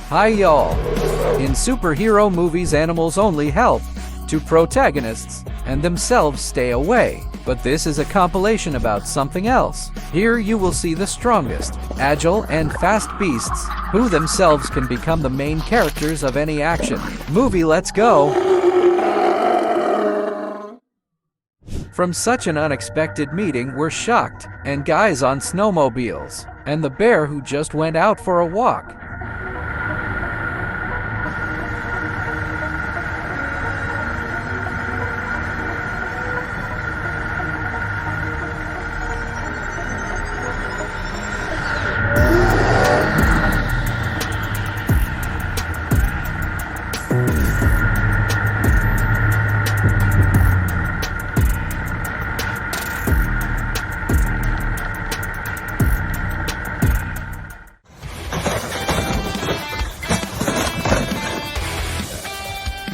Hi y'all! In superhero movies, animals only help to protagonists and themselves stay away. But this is a compilation about something else. Here you will see the strongest, agile, and fast beasts who themselves can become the main characters of any action movie. Let's go! From such an unexpected meeting, we're shocked, and guys on snowmobiles, and the bear who just went out for a walk.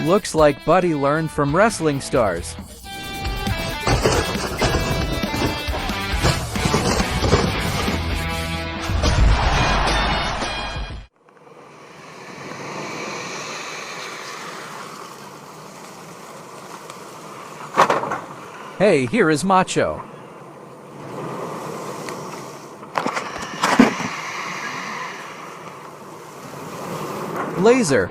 Looks like Buddy learned from wrestling stars. Hey, here is Macho. Laser.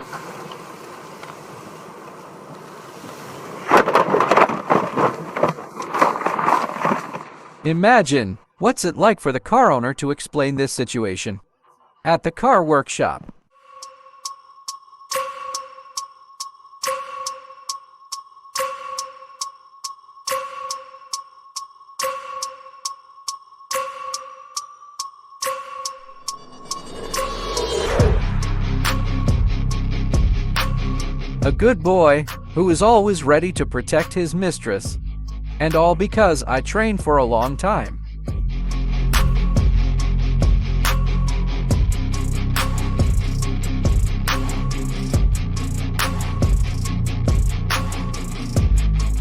Imagine, what's it like for the car owner to explain this situation at the car workshop? A good boy who is always ready to protect his mistress. And all because I trained for a long time.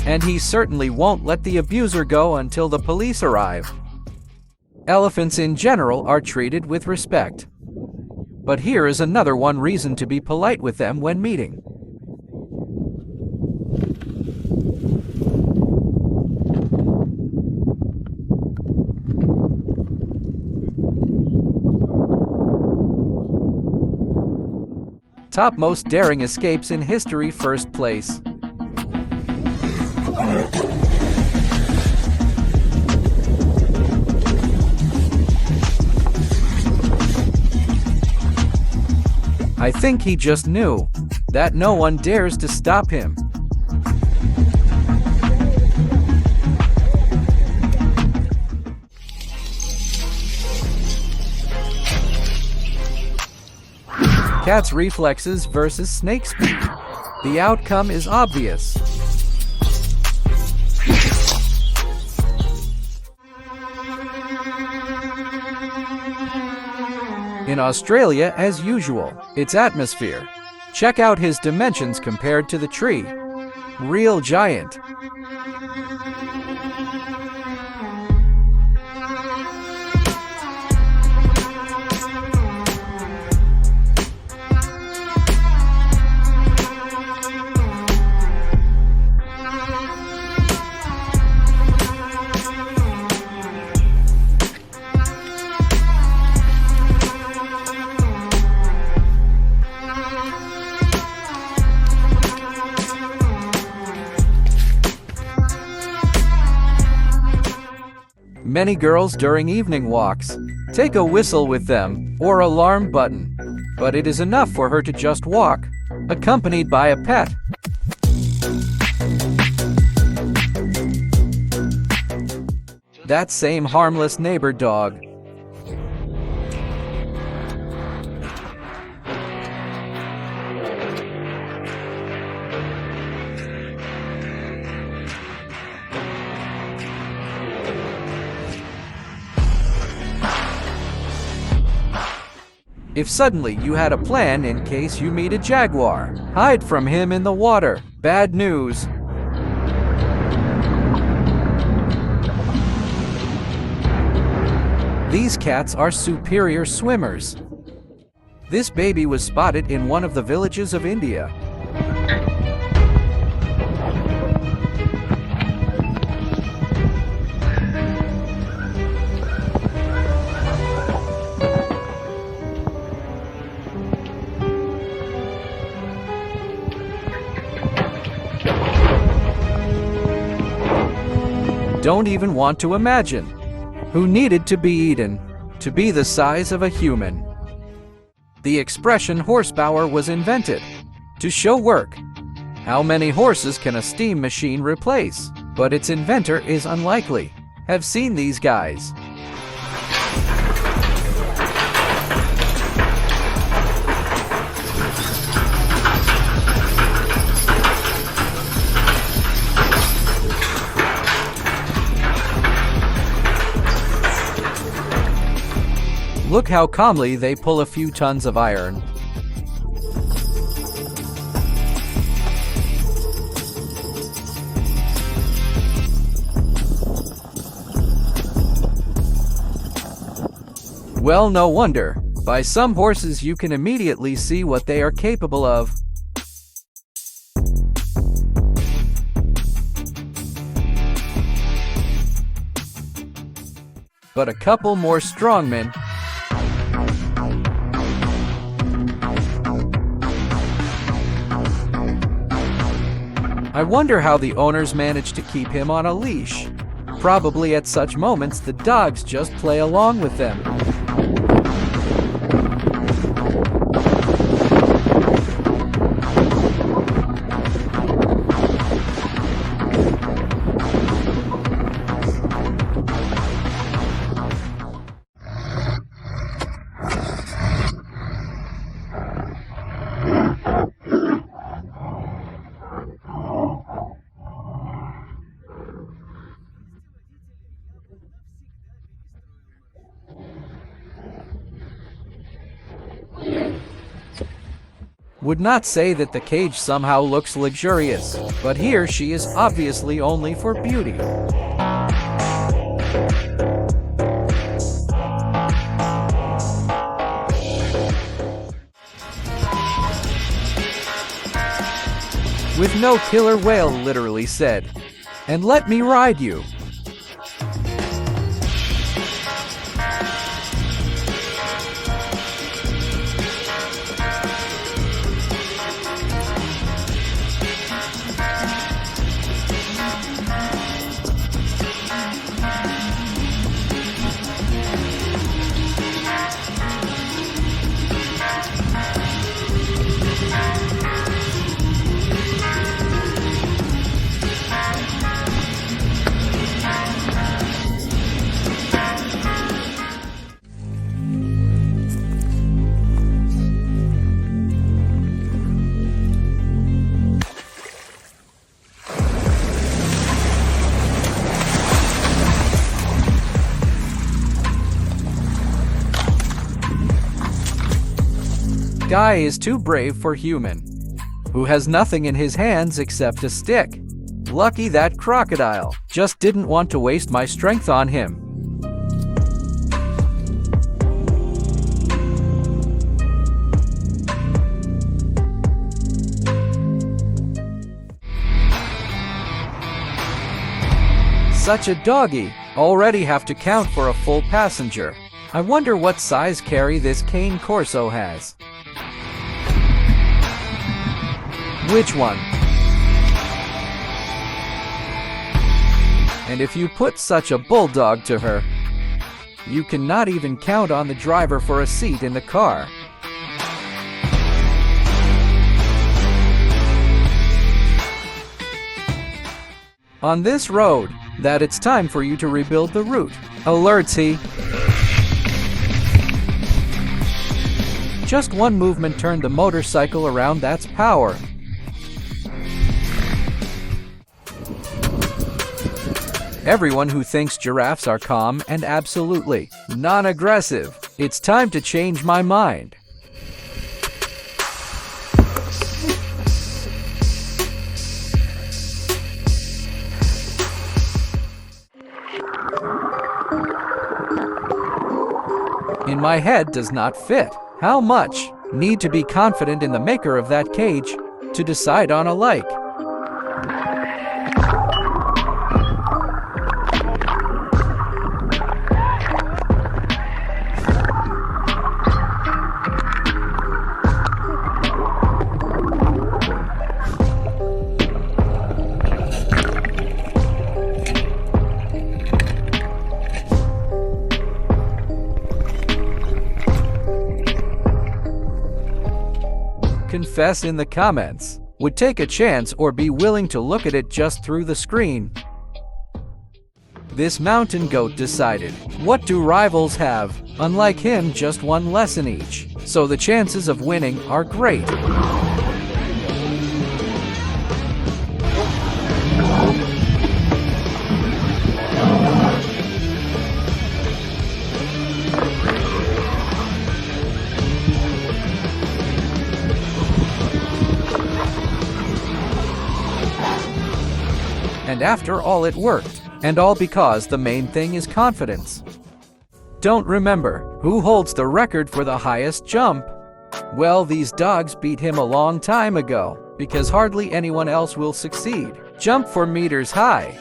And he certainly won't let the abuser go until the police arrive. Elephants in general are treated with respect. But here is another reason to be polite with them when meeting. Top most daring escapes in history, first place. I think he just knew that no one dares to stop him. Cat's reflexes versus snake speed. The outcome is obvious. In Australia, as usual, its atmosphere. Check out his dimensions compared to the tree. Real giant. Many girls during evening walks take a whistle with them or alarm button, but it is enough for her to just walk, accompanied by a pet. That same harmless neighbor dog. If suddenly you had a plan in case you meet a jaguar, hide from him in the water. Bad news. These cats are superior swimmers. This baby was spotted in one of the villages of India. Don't even want to imagine who needed to be eaten to be the size of a human. The expression horsepower was invented to show work. How many horses can a steam machine replace? But its inventor is unlikely. Have seen these guys. Look how calmly they pull a few tons of iron. Well, no wonder. By some horses you can immediately see what they are capable of. But a couple more strongmen. I wonder how the owners manage to keep him on a leash. Probably at such moments the dogs just play along with them. Would not say that the cage somehow looks luxurious, but here she is obviously only for beauty. With no killer whale literally said, "And let me ride you." Guy is too brave for human, who has nothing in his hands except a stick. Lucky that crocodile just didn't want to waste my strength on him. Such a doggy, already have to count for a full passenger. I wonder what size carry this cane corso has. Which one? And if you put such a bulldog to her, you cannot even count on the driver for a seat in the car. On this road, that it's time for you to rebuild the route. Alertsy. Just one movement turned the motorcycle around, that's power. Everyone who thinks giraffes are calm and absolutely non-aggressive, it's time to change my mind. In my head does not fit. How much? need to be confident in the maker of that cage to decide on a like. Confess in the comments. Would take a chance or be willing to look at it just through the screen. This mountain goat decided, what do rivals have? Unlike him, just one lesson each. So the chances of winning are great. And after all, it worked. And all because the main thing is confidence. Don't remember who holds the record for the highest jump? Well, these dogs beat him a long time ago, because hardly anyone else will succeed. Jump 4 meters high.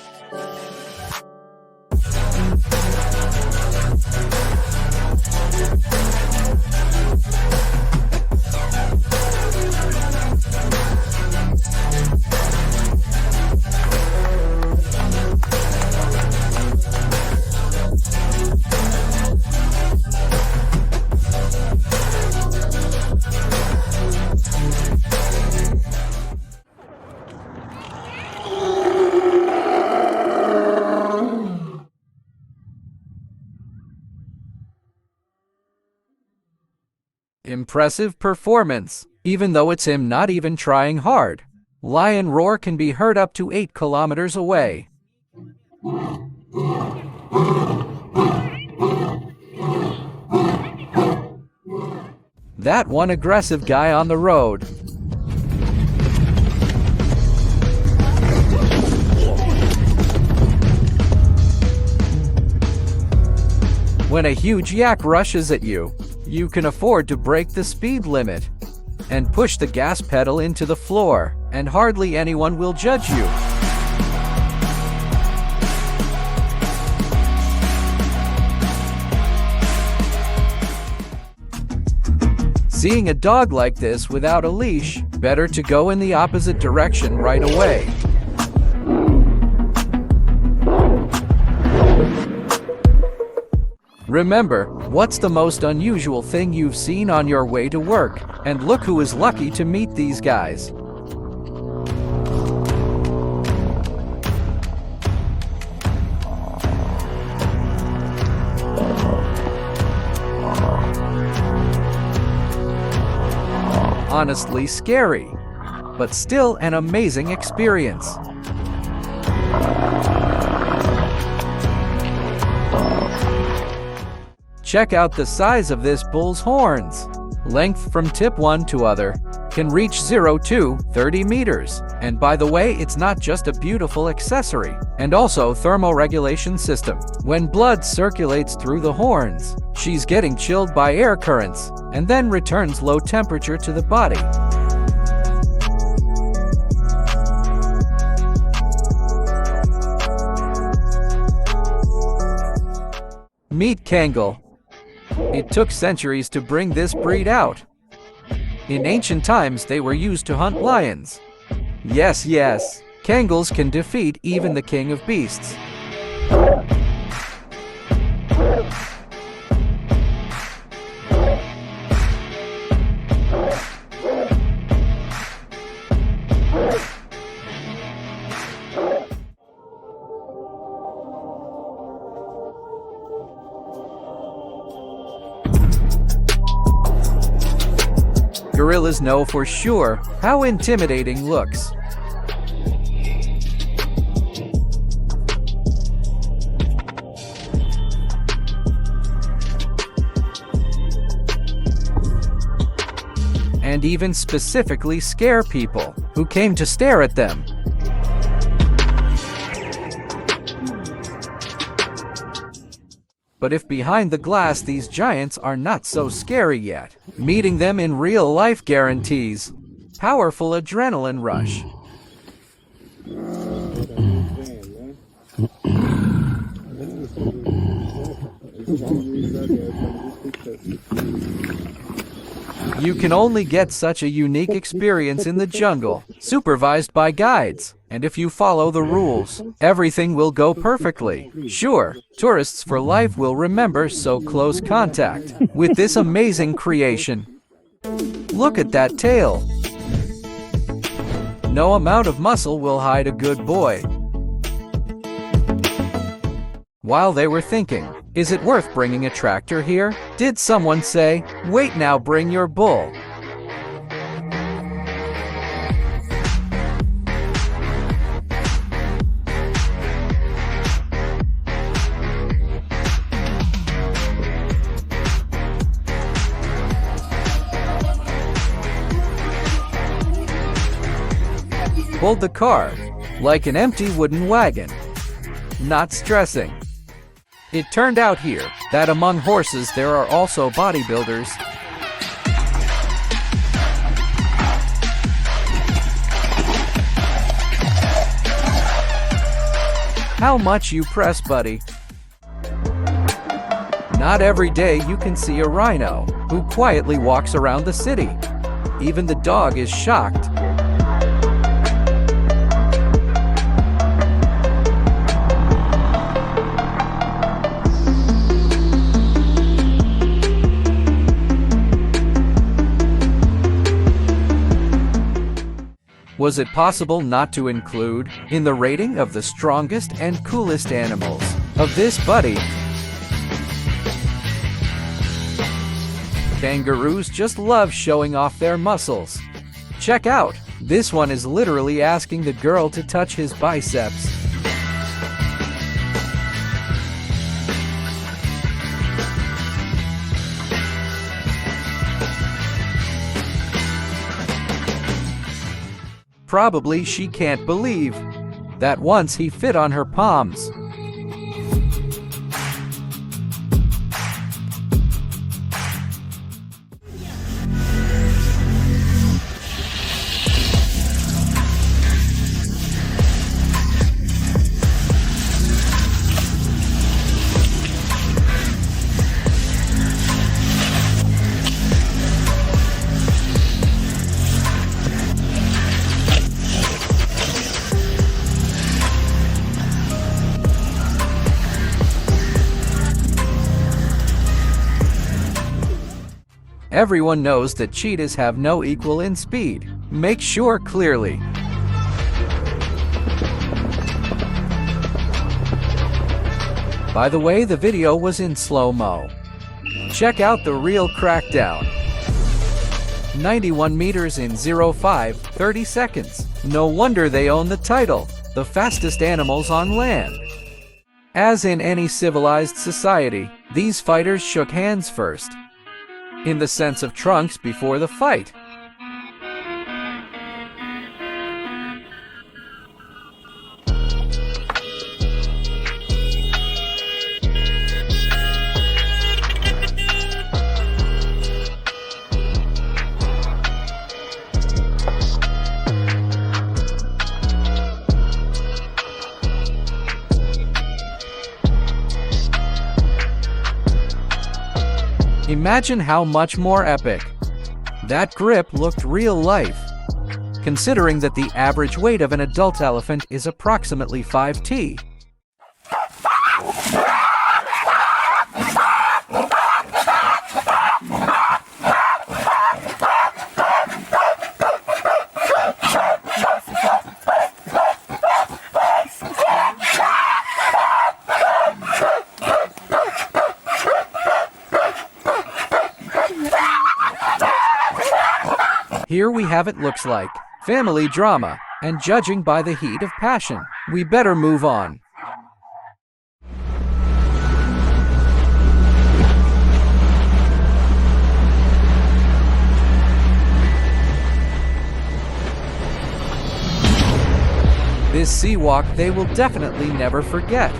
Impressive performance, even though it's him not even trying hard. Lion roar can be heard up to 8 kilometers away. That one aggressive guy on the road. When a huge yak rushes at you, you can afford to break the speed limit and push the gas pedal into the floor, and hardly anyone will judge you. Seeing a dog like this without a leash, better to go in the opposite direction right away. Remember, what's the most unusual thing you've seen on your way to work? And look who is lucky to meet these guys. Honestly scary, but still an amazing experience. Check out the size of this bull's horns. Length from tip one to other can reach 0 to 30 meters. And by the way, it's not just a beautiful accessory, and also thermoregulation system. When blood circulates through the horns, she's getting chilled by air currents, and then returns low temperature to the body. Meet Kangal. It took centuries to bring this breed out. In ancient times, they were used to hunt lions. Yes, Kangals can defeat even the king of beasts. Gorillas know for sure how intimidating looks. And even specifically scare people who came to stare at them. But if behind the glass these giants are not so scary yet, meeting them in real life guarantees powerful adrenaline rush. You can only get such a unique experience in the jungle, supervised by guides. And if you follow the rules, everything will go perfectly. Sure, tourists for life will remember so close contact with this amazing creation. Look at that tail. No amount of muscle will hide a good boy. While they were thinking, is it worth bringing a tractor here? Did someone say, wait now, bring your bull? Pulled the car like an empty wooden wagon, not stressing. It turned out here that among horses there are also bodybuilders. How much you press, buddy? Not every day you can see a rhino who quietly walks around the city. Even the dog is shocked. Was it possible not to include in the rating of the strongest and coolest animals of this buddy? Kangaroos just love showing off their muscles. Check out, this one is literally asking the girl to touch his biceps. Probably she can't believe that once he fit on her palms. Everyone knows that cheetahs have no equal in speed. Make sure clearly. By the way, the video was in slow-mo. Check out the real crackdown. 91 meters in 30 seconds. No wonder they own the title, the fastest animals on land. As in any civilized society, these fighters shook hands first, in the sense of trunks before the fight. Imagine how much more epic. That grip looked real life, considering that the average weight of an adult elephant is approximately 5t. Here we have it looks like family drama, and judging by the heat of passion, we better move on. This sea walk they will definitely never forget.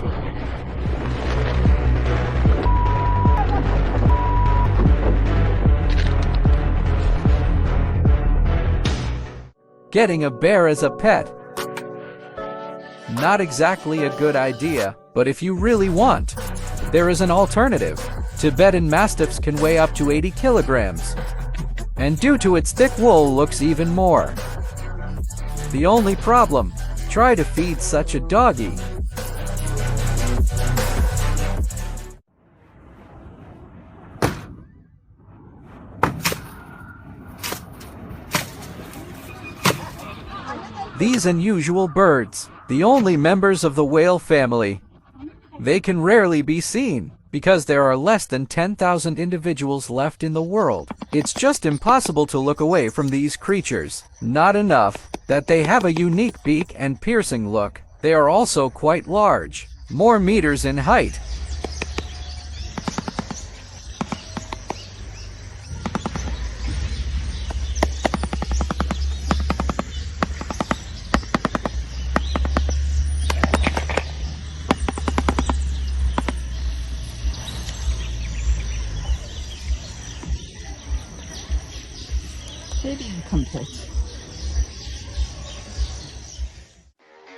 Getting a bear as a pet. Not exactly a good idea, but if you really want, there is an alternative. Tibetan Mastiffs can weigh up to 80 kilograms, and due to its thick wool looks even more. The only problem, try to feed such a doggy. These unusual birds, the only members of the whale family. They can rarely be seen, because there are less than 10,000 individuals left in the world. It's just impossible to look away from these creatures. Not enough that they have a unique beak and piercing look, they are also quite large, more meters in height.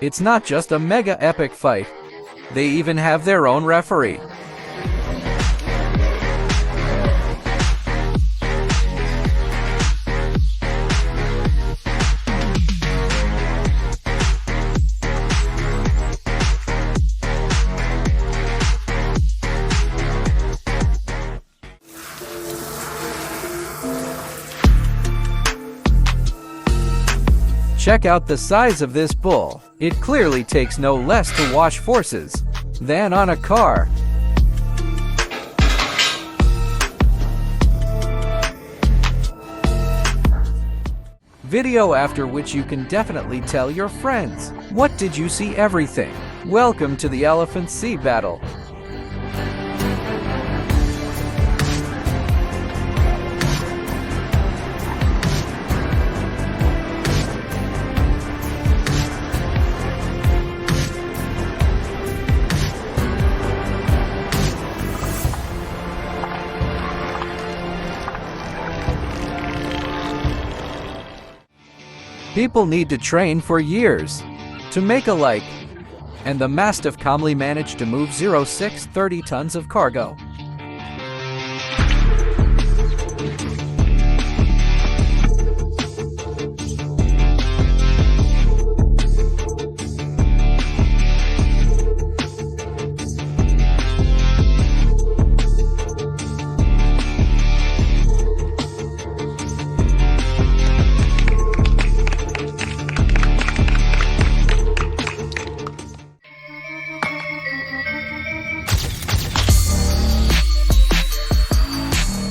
It's not just a mega epic fight. They even have their own referee. Check out the size of this bull. It clearly takes no less to wash forces than on a car. Video after which you can definitely tell your friends. What did you see? Everything. Welcome to the elephant sea battle. People need to train for years to make a like, and the Mastiff calmly managed to move 30 tons of cargo.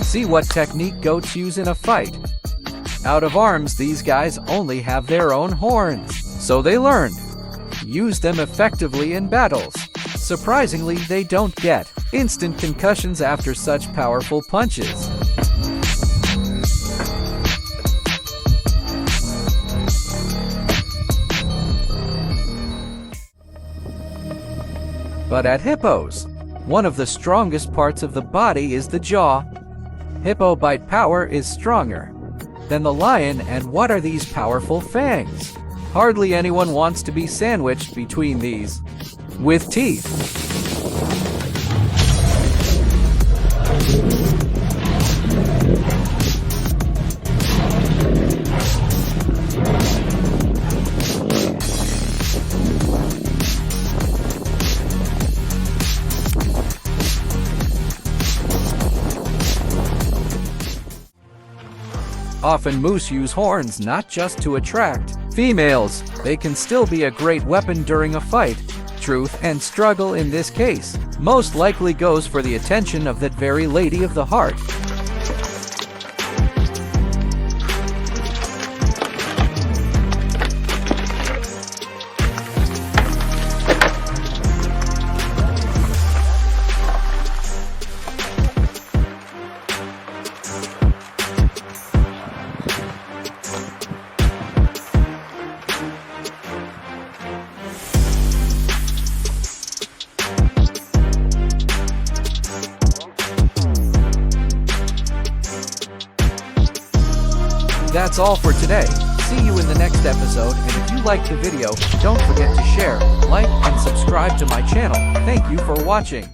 See what technique goats use in a fight. Out of arms, these guys only have their own horns, so they learned. Use them effectively in battles. Surprisingly, they don't get instant concussions after such powerful punches. But at hippos, one of the strongest parts of the body is the jaw. Hippo bite power is stronger than the lion, and what are these powerful fangs? Hardly anyone wants to be sandwiched between these with teeth. Often moose use horns not just to attract females, they can still be a great weapon during a fight. Truth and struggle in this case most likely goes for the attention of that very lady of the heart. That's all for today. see you in the next episode, and if you liked the video, don't forget to share, like, and subscribe to my channel. Thank you for watching.